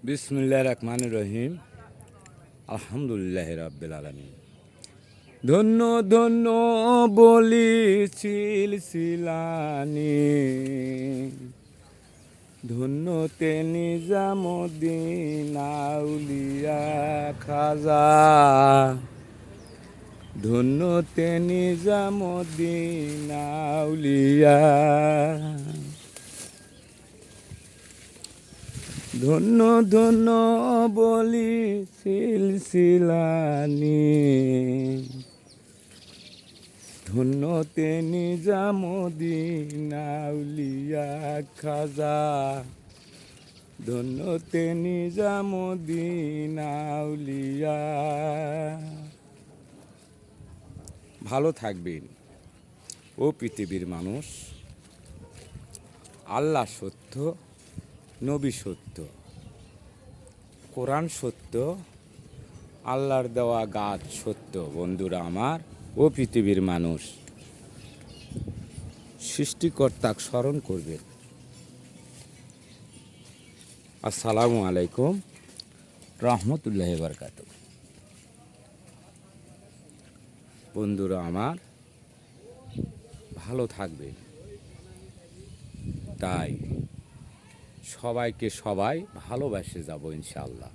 বিসমিল্লাহির রহমানির রহিম। আলহামদুলিল্লাহি রাব্বিল আলামিন। ধন্য ধন্য বলি সিলসিলানি, ধন্য তে নিজামুদ্দিন আউলিয়া খাজা, ধন্য তে নিজামুদ্দিন আউলিয়া, ধন্য ধন্য বলি সিলসিলানি, ধন্য তে নিজামুদ্দিন আউলিয়া খাজা, ধন্য তে নিজামুদ্দিন আউলিয়া। ভালো থাকবেন ও পৃথিবীর মানুষ। আল্লাহ সত্য, নবী সত্য, কোরআন সত্য, আল্লাহর দেওয়া গাছ সত্য। বন্ধুরা আমার ও পৃথিবীর মানুষ, সৃষ্টিকর্তাকে স্মরণ করবেন। আসসালামু আলাইকুম রহমতুল্লাহি বারকাতুহু। বন্ধুরা আমার ভালো থাকবে, তাই সবাইকে সবাই ভালোবাসে যাব ইনশাআল্লাহ।